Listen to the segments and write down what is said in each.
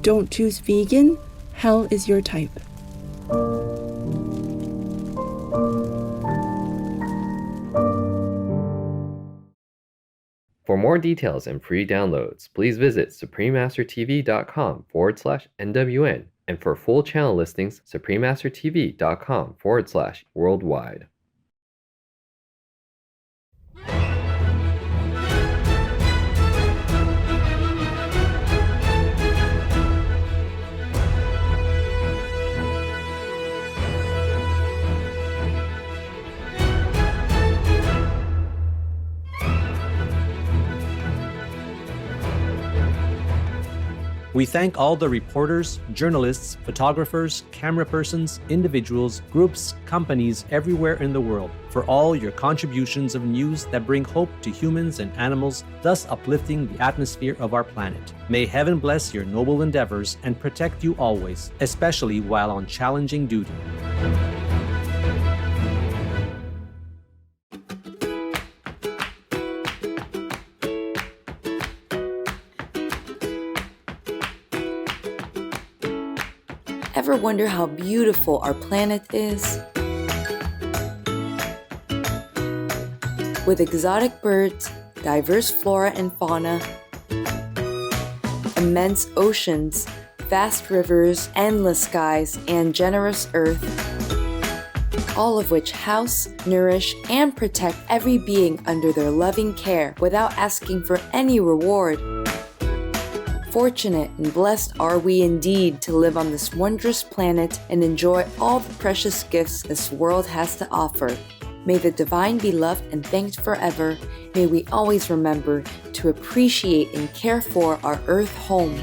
Don't choose vegan, hell is your type. For more details and free downloads, please visit suprememastertv.com/NWN, and for full channel listings, suprememastertv.com/worldwide. We thank all the reporters, journalists, photographers, camera persons, individuals, groups, companies everywhere in the world for all your contributions of news that bring hope to humans and animals, thus uplifting the atmosphere of our planet. May heaven bless your noble endeavors and protect you always, especially while on challenging duty. Ever wonder how beautiful our planet is? With exotic birds, diverse flora and fauna, immense oceans, vast rivers, endless skies, and generous earth, all of which house, nourish, and protect every being under their loving care without asking for any reward. Fortunate and blessed are we indeed to live on this wondrous planet and enjoy all the precious gifts this world has to offer. May the divine be loved and thanked forever. May we always remember to appreciate and care for our earth home.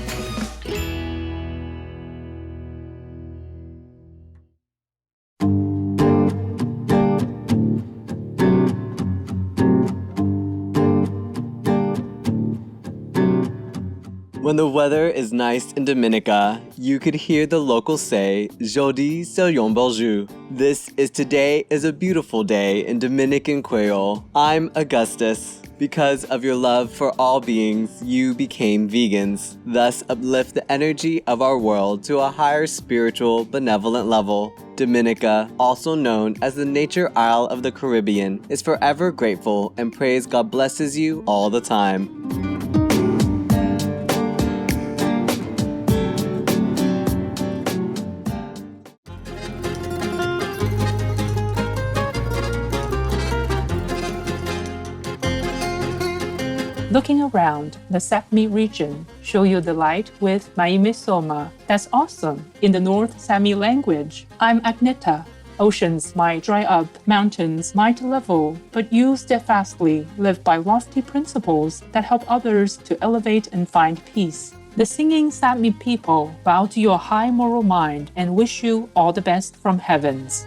When the weather is nice in Dominica, you could hear the locals say, Jodi c'est un beau jour. This is today is a beautiful day in Dominican Creole. I'm Augustus. Because of your love for all beings, you became vegans. Thus uplift the energy of our world to a higher spiritual, benevolent level. Dominica, also known as the Nature Isle of the Caribbean, is forever grateful and prays God blesses you all the time. Looking around the Sapmi region, show you the light with Maime Soma. That's awesome in the North Sami language. I'm Agneta. Oceans might dry up, mountains might level, but you steadfastly live by lofty principles that help others to elevate and find peace. The singing Sapmi people bow to your high moral mind and wish you all the best from heavens.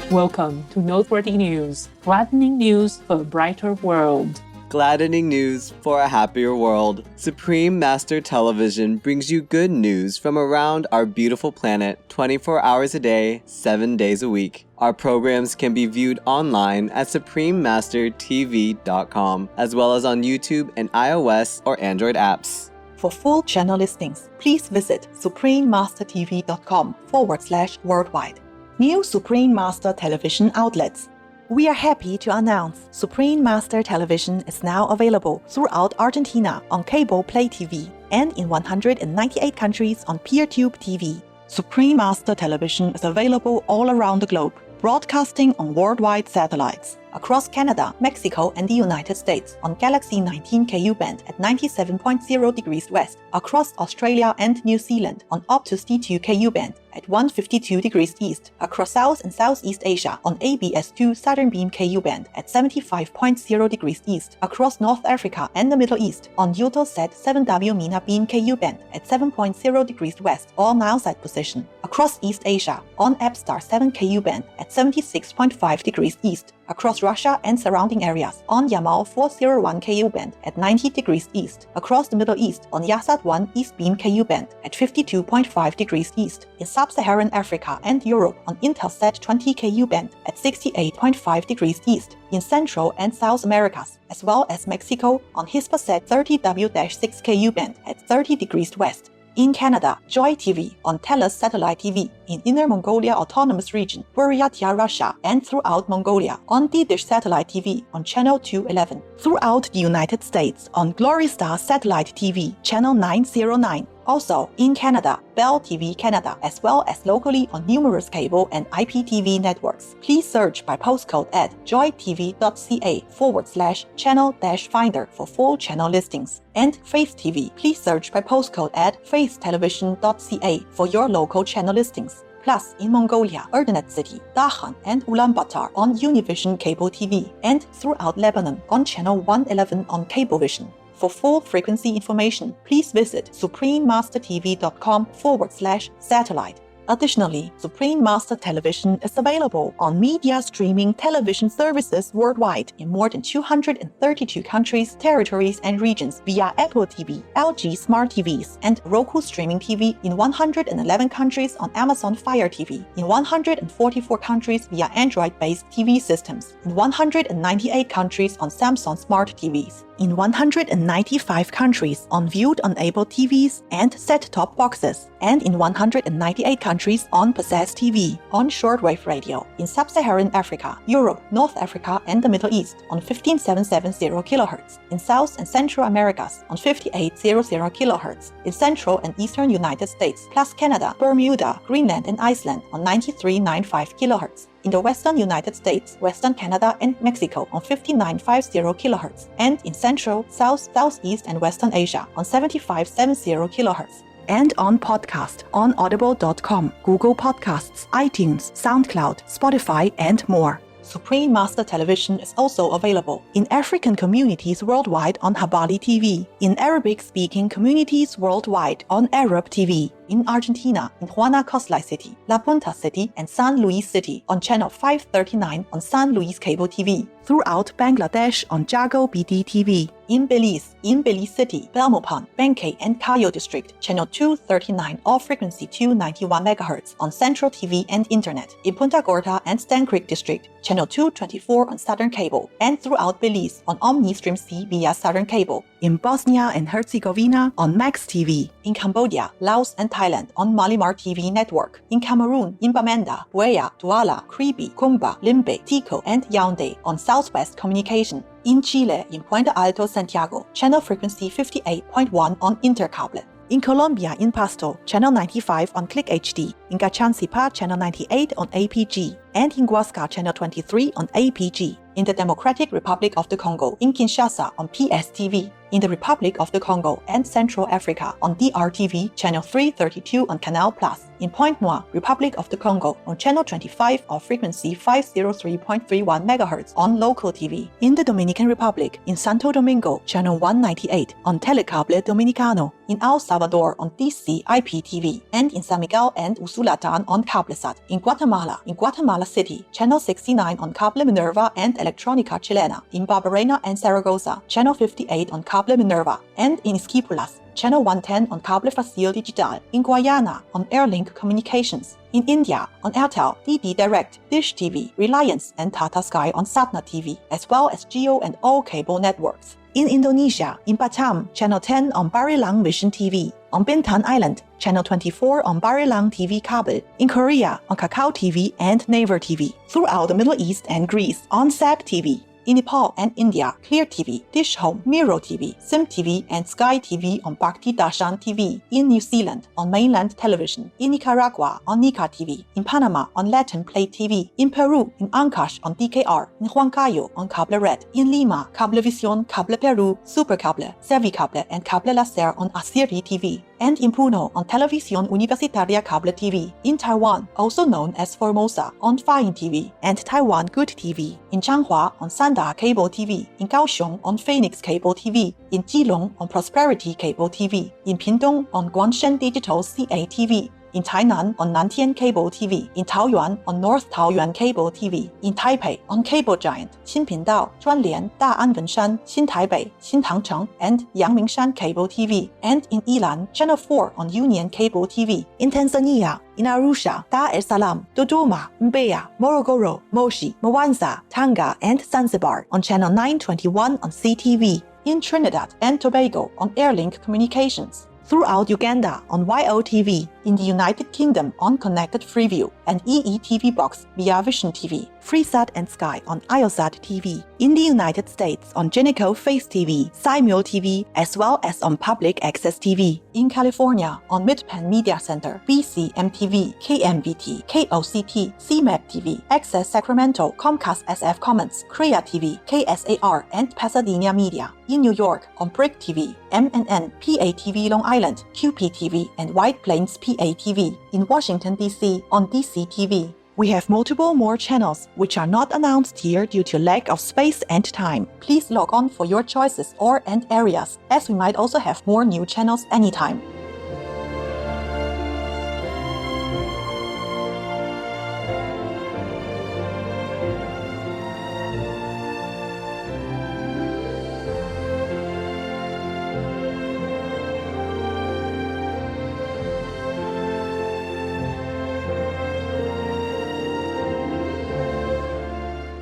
Welcome to Noteworthy News, gladdening news for a brighter world. Gladdening news for a happier world. Supreme Master Television brings you good news from around our beautiful planet 24 hours a day, 7 days a week. Our programs can be viewed online at suprememastertv.com, as well as on YouTube and iOS or Android apps. For full channel listings, please visit suprememastertv.com/worldwide. New Supreme Master Television outlets. We are happy to announce Supreme Master Television is now available throughout Argentina on cable Play TV and in 198 countries on PeerTube TV. Supreme Master Television is available all around the globe, broadcasting on worldwide satellites across Canada, Mexico, and the United States on Galaxy 19 Ku band at 97.0 degrees west, across Australia and New Zealand on Optus D2 Ku band at 152 degrees east, across South and Southeast Asia on ABS2 Southern Beam Ku band at 75.0 degrees east, across North Africa and the Middle East on Eutelsat 7W Mina Beam Ku band at 7.0 degrees west or nilesat position, across East Asia on EPSTAR 7 Ku band at 76.5 degrees east, across Russia and surrounding areas on Yamal 401 Ku band at 90 degrees east, across the Middle East on Yasat 1 East Beam Ku band at 52.5 degrees east, in Sub-Saharan Africa and Europe on Intelsat 20 Ku band at 68.5 degrees east, in Central and South Americas, as well as Mexico on Hispasat 30W-6 Ku band at 30 degrees west. In Canada, Joy TV on TELUS Satellite TV in Inner Mongolia Autonomous Region, Buryatia, Russia, and throughout Mongolia on D-Dish Satellite TV on Channel 211. Throughout the United States on Glory Star Satellite TV, Channel 909. Also, in Canada, Bell TV Canada, as well as locally on numerous cable and IPTV networks. Please search by postcode at joytv.ca/channel-finder for full channel listings. And Faith TV, please search by postcode at faithtelevision.ca for your local channel listings. Plus, in Mongolia, Erdenet City, Dahan, and Ulaanbaatar on Univision Cable TV, and throughout Lebanon on Channel 111 on Cablevision. For full frequency information, please visit suprememastertv.com/satellite. Additionally, Supreme Master Television is available on media streaming television services worldwide in more than 232 countries, territories, and regions via Apple TV, LG Smart TVs, and Roku Streaming TV in 111 countries on Amazon Fire TV, in 144 countries via Android-based TV systems, in 198 countries on Samsung Smart TVs, in 195 countries on viewed-enabled TVs and set-top boxes, and in 198 countries on Possess TV, on shortwave radio, in Sub-Saharan Africa, Europe, North Africa, and the Middle East on 15770 kHz, in South and Central Americas on 5800 kHz, in Central and Eastern United States, plus Canada, Bermuda, Greenland, and Iceland on 9395 kHz. In the Western United States, Western Canada, and Mexico on 5950 kHz, and in Central, South, Southeast, and Western Asia on 7570 kHz. And on podcast on audible.com, Google Podcasts, iTunes, SoundCloud, Spotify, and more. Supreme Master Television is also available in African communities worldwide on Habali TV, in Arabic-speaking communities worldwide on Arab TV, in Argentina, in Guanacaste City, La Punta City, and San Luis City on Channel 539 on San Luis Cable TV, throughout Bangladesh on Jago BD TV, in Belize City, Belmopan, Bangkok, and Cayo District, Channel 239 all frequency 291 MHz on Central TV and Internet, in Punta Gorda and Stan Creek District, Channel 224 on Southern Cable, and throughout Belize on OmniStream C via Southern Cable, in Bosnia and Herzegovina on Max TV, in Cambodia, Laos, and Thailand on Malimar TV Network, in Cameroon, in Bamenda, Buea, Douala, Kribi, Kumba, Limbe, Tico, and Yaoundé on Southwest Communication, in Chile, in Puente Alto, Santiago, channel frequency 58.1 on Intercable. In Colombia, in Pasto, channel 95 on Click HD, in Gachancipa, channel 98 on APG, and in Huasca, channel 23 on APG. In the Democratic Republic of the Congo, in Kinshasa on PSTV, in the Republic of the Congo and Central Africa on DRTV, channel 332 on Canal Plus, in Pointe Noire, Republic of the Congo on channel 25 of frequency 503.31 MHz on local TV, in the Dominican Republic, in Santo Domingo, channel 198 on Telecable Dominicano, in El Salvador on DC IPTV, and in San Miguel and Usulatan on Cablesat, in Guatemala City, channel 69 on Cable Minerva and Electronica Chilena, in Barbarena and Zaragoza, channel 58 on Cable Minerva, and in Esquipulas, channel 110 on Cable Facil Digital, in Guyana on Airlink Communications, in India on Airtel, DD Direct, Dish TV, Reliance, and Tata Sky on Satna TV, as well as Geo and all cable networks. In Indonesia, in Batam, channel 10 on Barilang Vision TV, on Bintan Island, channel 24 on Barilang TV Kabel, in Korea on Kakao TV and Naver TV, throughout the Middle East and Greece on Sab TV. In Nepal and India, Clear TV, Dish Home, Miro TV, Sim TV, and Sky TV on Bhakti Darshan TV. In New Zealand, on Mainland Television. In Nicaragua, on Nika TV. In Panama, on Latin Play TV. In Peru, in Ancash, on DKR. In Huancayo, on Cable Red. In Lima, Cablevisión, Cable Peru, Supercable, Servicable, and Cable Laser on Asiri TV. And in Puno on Televisión Universitaria Cable TV. In Taiwan, also known as Formosa, on Fine TV and Taiwan Good TV. In Changhua on Sanda Cable TV. In Kaohsiung on Phoenix Cable TV. In Keelung on Prosperity Cable TV. In Pingtung on Guangshen Digital CA TV. in Tainan on Nantian Cable TV, in Taoyuan on North Taoyuan Cable TV, in Taipei on Cable Giant, 新频道, 专联, 大安文山, 新台北, 新唐城, and Yangmingshan Cable TV, and in Ilan, Channel 4 on Union Cable TV, in Tanzania, in Arusha, Dar es Salaam, Dodoma, Mbeya, Morogoro, Moshi, Mwanza, Tanga, and Zanzibar on Channel 921 on CTV, in Trinidad and Tobago on Airlink Communications, throughout Uganda on YOTV, in the United Kingdom on Connected Freeview and EETV Box via Vision TV, Freesat and Sky on IOSat TV, in the United States on Genico Face TV, Simul TV, as well as on Public Access TV, in California on Midpen Media Center, BCMTV, KMVT, KOCT, CMAP TV, Access Sacramento, Comcast SF Commons, Korea TV, KSAR, and Pasadena Media, in New York on Brick TV, MNN, PATV Long Island, QPTV, and White Plains PATV, in Washington, D.C. on DCTV. We have multiple more channels which are not announced here due to lack of space and time. Please log on for your choices or and areas, as we might also have more new channels anytime.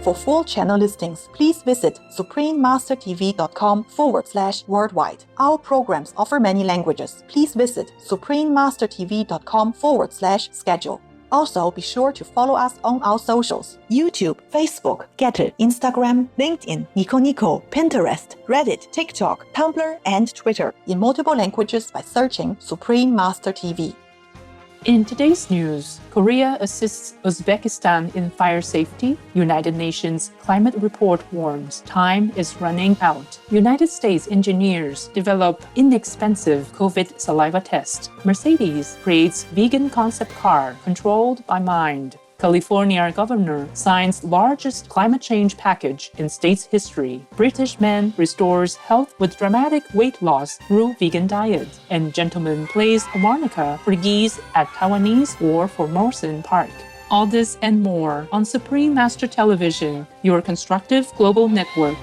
For full channel listings, please visit suprememastertv.com/worldwide. Our programs offer many languages. Please visit suprememastertv.com/schedule. Also, be sure to follow us on our socials: YouTube, Facebook, Getter, Instagram, LinkedIn, Nico Nico, Pinterest, Reddit, TikTok, Tumblr, and Twitter in multiple languages by searching Supreme Master TV. In today's news, Korea assists Uzbekistan in fire safety. United Nations climate report warns time is running out. United States engineers develop inexpensive COVID saliva test. Mercedes creates vegan concept car controlled by mind. California governor signs largest climate change package in state's history. British man restores health with dramatic weight loss through vegan diet. And gentleman plays harmonica for geese at Taiwanese War for Morrison Park. All this and more on Supreme Master Television, your constructive global network.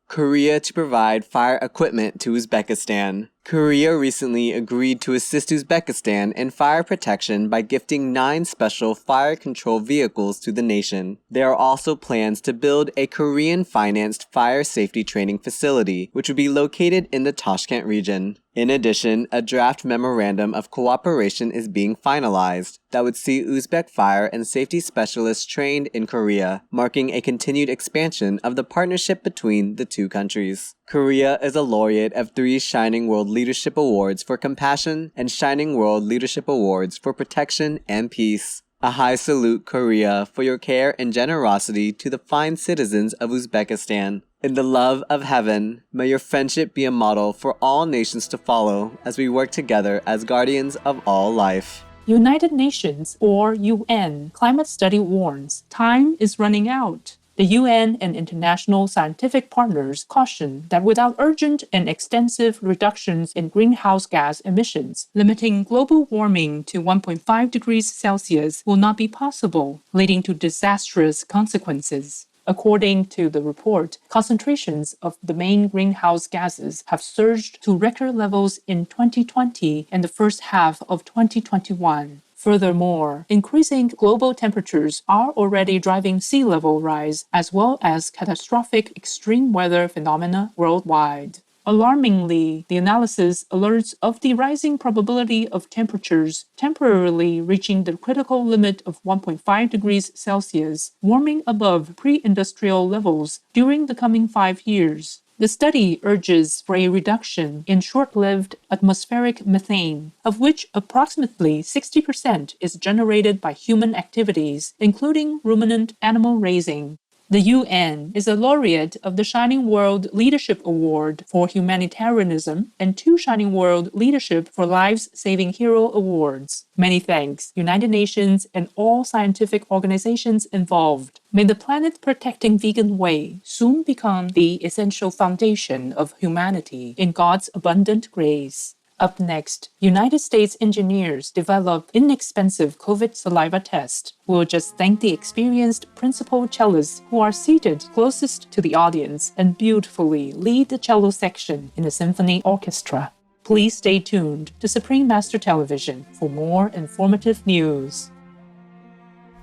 Korea to provide fire equipment to Uzbekistan. Korea recently agreed to assist Uzbekistan in fire protection by gifting 9 special fire control vehicles to the nation. There are also plans to build a Korean-financed fire safety training facility, which would be located in the Tashkent region. In addition, a draft memorandum of cooperation is being finalized that would see Uzbek fire and safety specialists trained in Korea, marking a continued expansion of the partnership between the two countries. Korea is a laureate of 3 Shining World Leadership Awards for Compassion and Shining World Leadership Awards for Protection and Peace. A high salute, Korea, for your care and generosity to the fine citizens of Uzbekistan. In the love of heaven, may your friendship be a model for all nations to follow as we work together as guardians of all life. United Nations, or UN, climate study warns time is running out. The UN and international scientific partners caution that without urgent and extensive reductions in greenhouse gas emissions, limiting global warming to 1.5 degrees Celsius will not be possible, leading to disastrous consequences. According to the report, concentrations of the main greenhouse gases have surged to record levels in 2020 and the first half of 2021. Furthermore, increasing global temperatures are already driving sea level rise as well as catastrophic extreme weather phenomena worldwide. Alarmingly, the analysis alerts of the rising probability of temperatures temporarily reaching the critical limit of 1.5 degrees Celsius, warming above pre-industrial levels during the coming 5 years. The study urges for a reduction in short-lived atmospheric methane, of which approximately 60% is generated by human activities, including ruminant animal raising. The UN is a laureate of the Shining World Leadership Award for Humanitarianism and 2 Shining World Leadership for Lives Saving Hero Awards. Many thanks, United Nations and all scientific organizations involved. May the planet-protecting vegan way soon become the essential foundation of humanity in God's abundant grace. Up next, United States engineers develop inexpensive COVID saliva test. We'll just thank the experienced principal cellists who are seated closest to the audience and beautifully lead the cello section in the symphony orchestra. Please stay tuned to Supreme Master Television for more informative news.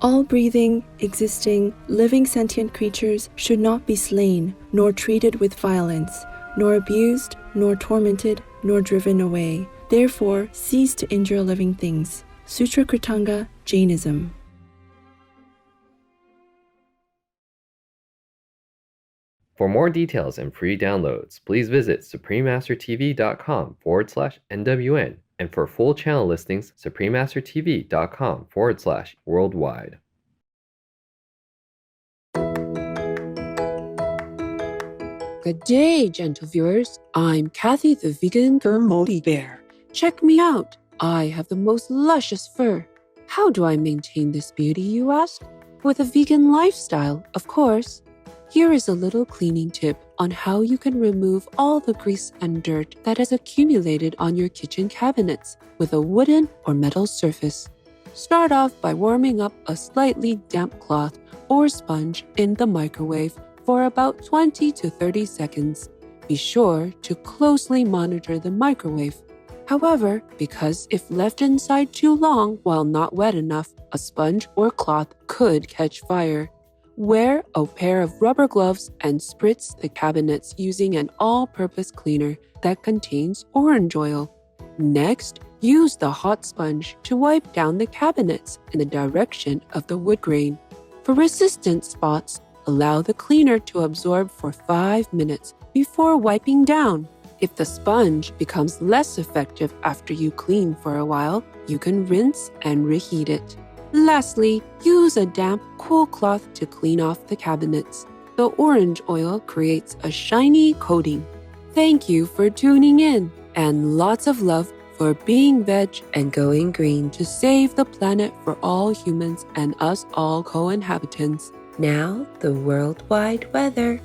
All breathing, existing, living sentient creatures should not be slain, nor treated with violence, nor abused, nor tormented, nor driven away. Therefore, cease to injure living things. Sutra Kritanga, Jainism. For more details and free downloads, please visit suprememastertv.com/NWN. And for full channel listings, suprememastertv.com/worldwide. Good day, gentle viewers. I'm Kathy the Vegan Thermody Bear. Check me out. I have the most luscious fur. How do I maintain this beauty, you ask? With a vegan lifestyle, of course. Here is a little cleaning tip on how you can remove all the grease and dirt that has accumulated on your kitchen cabinets with a wooden or metal surface. Start off by warming up a slightly damp cloth or sponge in the microwave for about 20 to 30 seconds. Be sure to closely monitor the microwave. However, because if left inside too long while not wet enough, a sponge or cloth could catch fire. Wear a pair of rubber gloves and spritz the cabinets using an all-purpose cleaner that contains orange oil. Next, use the hot sponge to wipe down the cabinets in the direction of the wood grain. For resistant spots, allow the cleaner to absorb for 5 minutes before wiping down. If the sponge becomes less effective after you clean for a while, you can rinse and reheat it. Lastly, use a damp, cool cloth to clean off the cabinets. The orange oil creates a shiny coating. Thank you for tuning in, and lots of love for being veg and going green to save the planet for all humans and us all co-inhabitants. Now, the worldwide weather.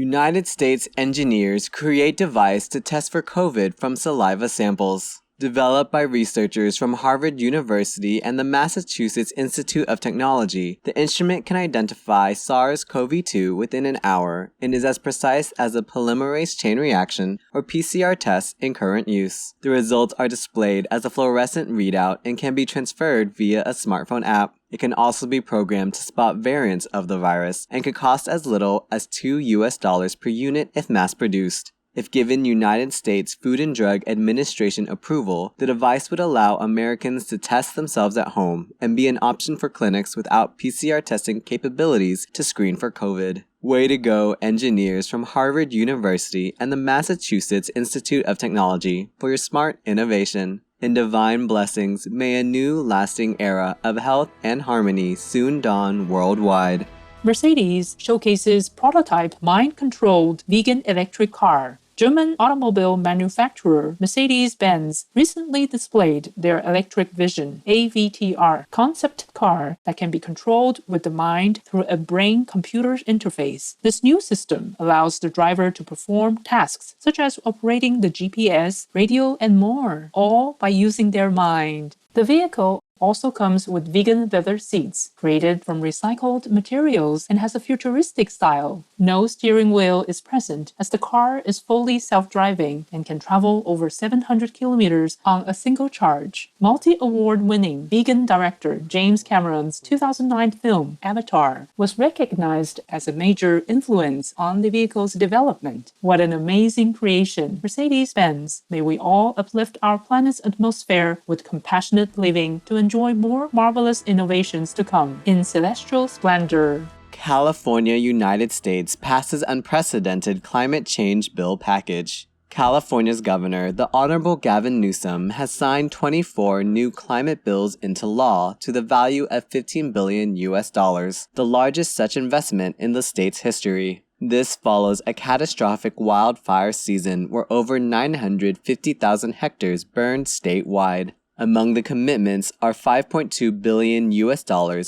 United States engineers create device to test for COVID from saliva samples. Developed by researchers from Harvard University and the Massachusetts Institute of Technology, the instrument can identify SARS-CoV-2 within an hour and is as precise as a polymerase chain reaction or PCR test in current use. The results are displayed as a fluorescent readout and can be transferred via a smartphone app. It can also be programmed to spot variants of the virus and could cost as little as $2 per unit if mass-produced. If given United States Food and Drug Administration approval, the device would allow Americans to test themselves at home and be an option for clinics without PCR testing capabilities to screen for COVID. Way to go, engineers from Harvard University and the Massachusetts Institute of Technology, for your smart innovation. In divine blessings, may a new lasting era of health and harmony soon dawn worldwide. Mercedes showcases prototype mind-controlled vegan electric car. German automobile manufacturer Mercedes-Benz recently displayed their Electric Vision (AVTR) concept car that can be controlled with the mind through a brain-computer interface. This new system allows the driver to perform tasks such as operating the GPS, radio, and more, all by using their mind. The vehicle also comes with vegan leather seats, created from recycled materials and has a futuristic style. No steering wheel is present as the car is fully self-driving and can travel over 700 kilometers on a single charge. Multi-award-winning vegan director James Cameron's 2009 film Avatar was recognized as a major influence on the vehicle's development. What an amazing creation! Mercedes-Benz, may we all uplift our planet's atmosphere with compassionate living to enjoy more marvelous innovations to come in celestial splendor. California, United States passes unprecedented climate change bill package. California's governor, the Honorable Gavin Newsom, has signed 24 new climate bills into law to the value of $15 billion, the largest such investment in the state's history. This follows a catastrophic wildfire season where over 950,000 hectares burned statewide. Among the commitments are $5.2 billion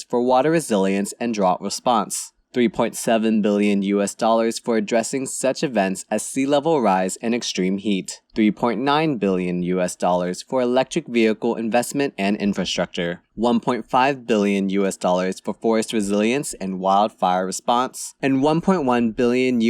for water resilience and drought response, $3.7 billion for addressing such events as sea level rise and extreme heat, $3.9 billion for electric vehicle investment and infrastructure, $1.5 billion for forest resilience and wildfire response, and $1.1 billion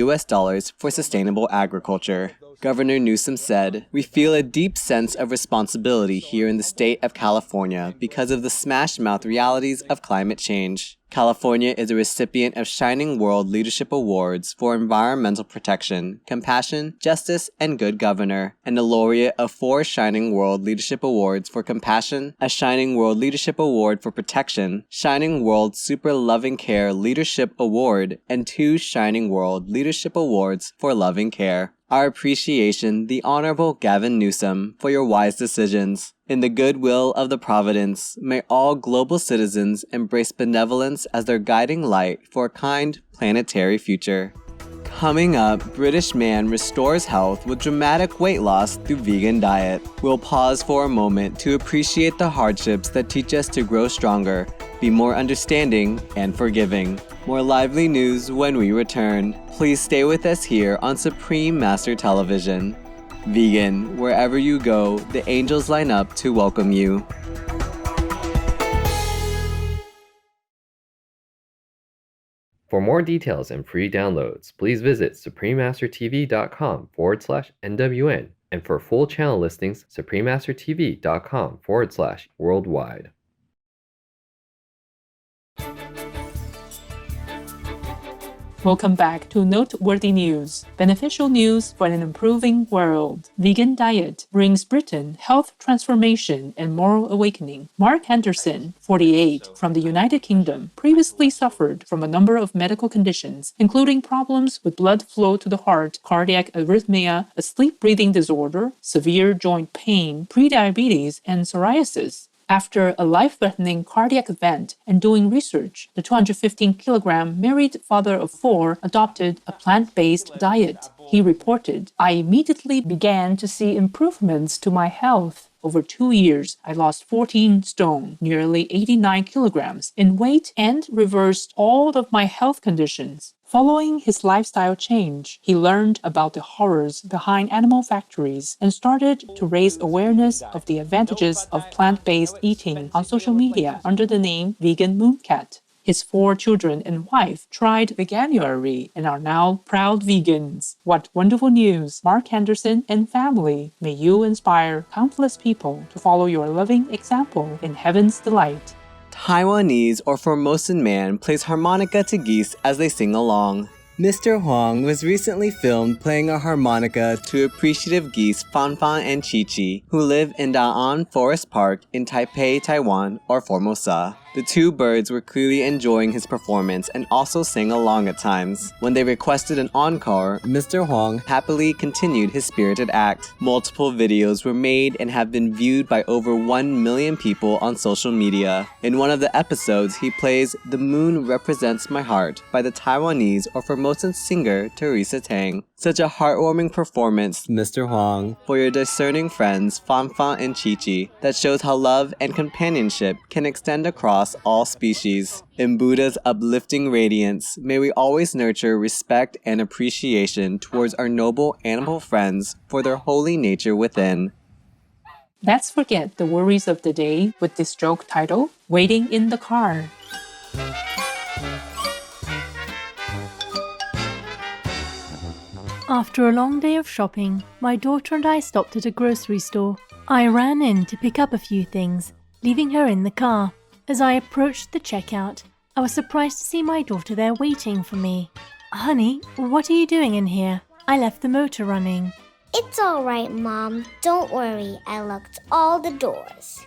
for sustainable agriculture. Governor Newsom said, "We feel a deep sense of responsibility here in the state of California because of the smash-mouth realities of climate change. California is a recipient of Shining World Leadership Awards for environmental protection, compassion, justice, and good governor, and a laureate of 4 Shining World Leadership Awards for compassion, a Shining World Leadership Award for protection, Shining World Super Loving Care Leadership Award, and 2 Shining World Leadership Awards for loving care. Our appreciation, the Honorable Gavin Newsom, for your wise decisions. In the goodwill of the Providence, may all global citizens embrace benevolence as their guiding light for a kind planetary future." Coming up, British man restores health with dramatic weight loss through vegan diet. We'll pause for a moment to appreciate the hardships that teach us to grow stronger, be more understanding, and forgiving. More lively news when we return. Please stay with us here on Supreme Master Television. Vegan, wherever you go, the angels line up to welcome you. For more details and free downloads, please visit suprememastertv.com/NWN, and for full channel listings, suprememastertv.com/worldwide. Welcome back to Noteworthy News. Beneficial news for an improving world. Vegan diet brings Britain health transformation and moral awakening. Mark Henderson, 48, from the United Kingdom, previously suffered from a number of medical conditions, including problems with blood flow to the heart, cardiac arrhythmia, a sleep-breathing disorder, severe joint pain, prediabetes, and psoriasis. After a life-threatening cardiac event and doing research, the 215-kilogram married father of 4 adopted a plant-based diet. He reported, "I immediately began to see improvements to my health. Over 2 years, I lost 14 stone, nearly 89 kilograms in weight, and reversed all of my health conditions. Following his lifestyle change, he learned about the horrors behind animal factories and started to raise awareness of the advantages of plant-based eating on social media under the name Vegan Mooncat. His 4 children and wife tried veganuary and are now proud vegans. What wonderful news, Mark Henderson and family. May you inspire countless people to follow your loving example in heaven's delight. Taiwanese or Formosan man plays harmonica to geese as they sing along. Mr. Huang was recently filmed playing a harmonica to appreciative geese Fanfan and Chi-Chi, who live in Da'an Forest Park in Taipei, Taiwan, or Formosa. The 2 birds were clearly enjoying his performance and also sang along at times. When they requested an encore, Mr. Huang happily continued his spirited act. Multiple videos were made and have been viewed by over 1 million people on social media. In one of the episodes, he plays "The Moon Represents My Heart" by the Taiwanese or Formosan singer Teresa Tang. Such a heartwarming performance, Mr. Huang, for your discerning friends Fanfan and Chi-Chi, that shows how love and companionship can extend across all species. In Buddha's uplifting radiance, may we always nurture respect and appreciation towards our noble animal friends for their holy nature within. Let's forget the worries of the day with this joke title, Waiting in the Car. After a long day of shopping, my daughter and I stopped at a grocery store. I ran in to pick up a few things, leaving her in the car. As I approached the checkout, I was surprised to see my daughter there waiting for me. "Honey, what are you doing in here? I left the motor running." "It's all right, Mom. Don't worry. I locked all the doors."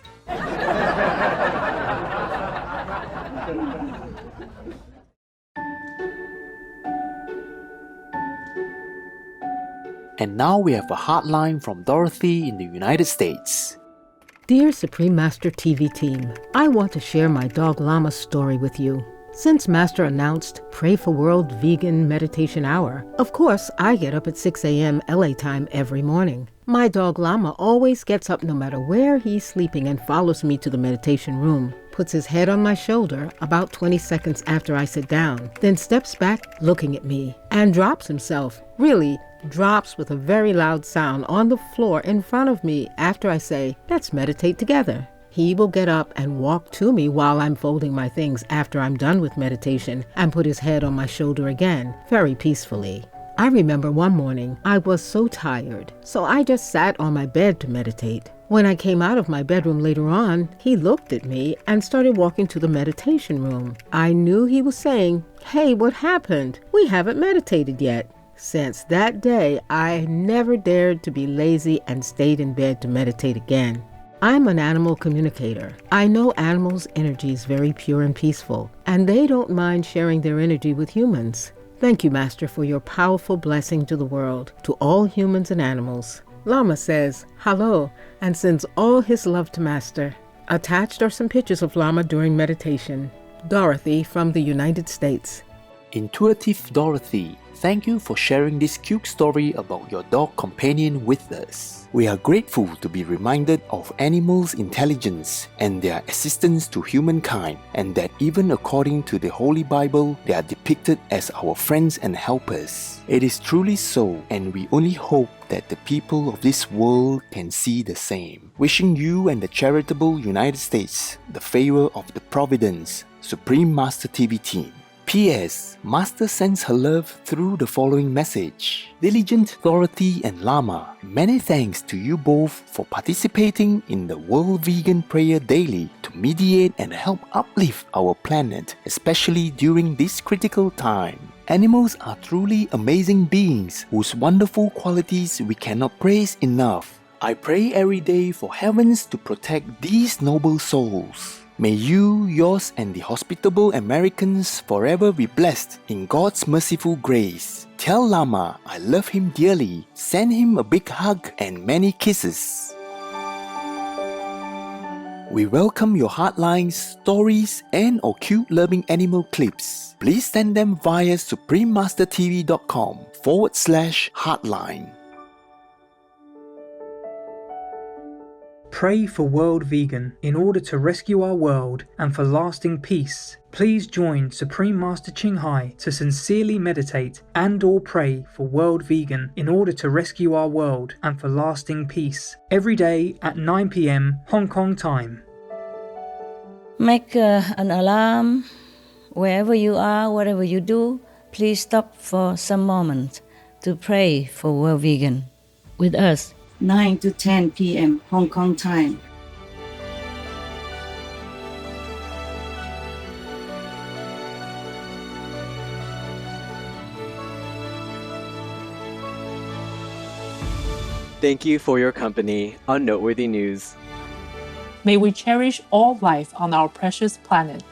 And now we have a hotline from Dorothy in the United States. Dear Supreme Master TV team, I want to share my dog Llama's story with you. Since Master announced Pray for World Vegan Meditation Hour, of course I get up at 6 a.m. LA time every morning. My dog Llama always gets up no matter where he's sleeping and follows me to the meditation room, puts his head on my shoulder about 20 seconds after I sit down, then steps back looking at me and drops himself, really drops with a very loud sound on the floor in front of me after I say, "Let's meditate together." He will get up and walk to me while I'm folding my things after I'm done with meditation and put his head on my shoulder again, very peacefully. I remember one morning I was so tired, so I just sat on my bed to meditate. When I came out of my bedroom later on, he looked at me and started walking to the meditation room. I knew he was saying, "Hey, what happened? We haven't meditated yet." Since that day, I never dared to be lazy and stayed in bed to meditate again. I'm an animal communicator. I know animals' energy is very pure and peaceful, and they don't mind sharing their energy with humans. Thank you, Master, for your powerful blessing to the world, to all humans and animals. Lama says hello and sends all his love to Master. Attached are some pictures of Lama during meditation. Dorothy from the United States. Intuitive Dorothy, thank you for sharing this cute story about your dog companion with us. We are grateful to be reminded of animals' intelligence and their assistance to humankind, and that even according to the Holy Bible, they are depicted as our friends and helpers. It is truly so, and we only hope that the people of this world can see the same. Wishing you and the charitable United States the favor of the Providence Supreme Master TV team. P.S. Master sends her love through the following message. Diligent Dorothy and Lama, many thanks to you both for participating in the World Vegan Prayer Daily to mediate and help uplift our planet, especially during this critical time. Animals are truly amazing beings whose wonderful qualities we cannot praise enough. I pray every day for heavens to protect these noble souls. May you, yours, and the hospitable Americans forever be blessed in God's merciful grace. Tell Lama I love him dearly. Send him a big hug and many kisses. We welcome your heartlines, stories, and/or cute loving animal clips. Please send them via suprememastertv.com/heartline. Pray for World Vegan in order to rescue our world and for lasting peace. Please join Supreme Master Ching Hai to sincerely meditate and/or pray for World Vegan in order to rescue our world and for lasting peace. Every day at 9 p.m. Hong Kong time. Make an alarm. Wherever you are, whatever you do, please stop for some moment to pray for World Vegan with us. 9 to 10 p.m. Hong Kong time. Thank you for your company on Noteworthy News. May we cherish all life on our precious planet.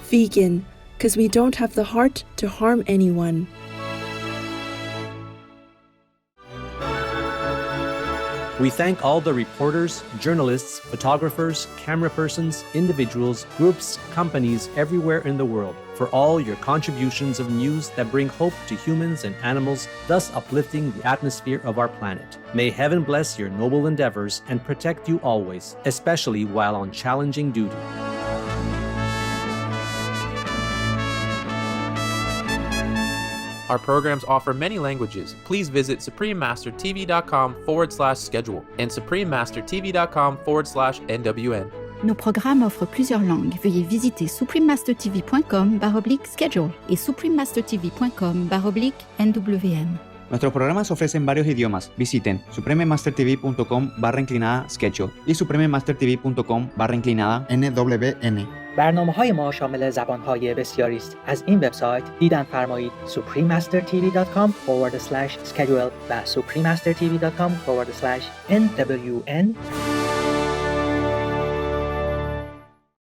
Vegan, because we don't have the heart to harm anyone. We thank all the reporters, journalists, photographers, camera persons, individuals, groups, companies everywhere in the world for all your contributions of news that bring hope to humans and animals, thus uplifting the atmosphere of our planet. May heaven bless your noble endeavors and protect you always, especially while on challenging duty. Our programs offer many languages. Please visit suprememastertv.com/schedule and suprememastertv.com/NWN. Nos programmes offrent plusieurs langues. Veuillez visiter suprememastertv.com/schedule et suprememastertv.com/NWN. Nuestros programas ofrecen varios idiomas. Visiten suprememastertv.com/schedule y suprememastertv.com/NWN. برنامه‌های ما شامل زبان‌های بسیاری است. از این وبسایت دیدن فرمایید suprememastertv.com/schedule و suprememastertv.com/NWN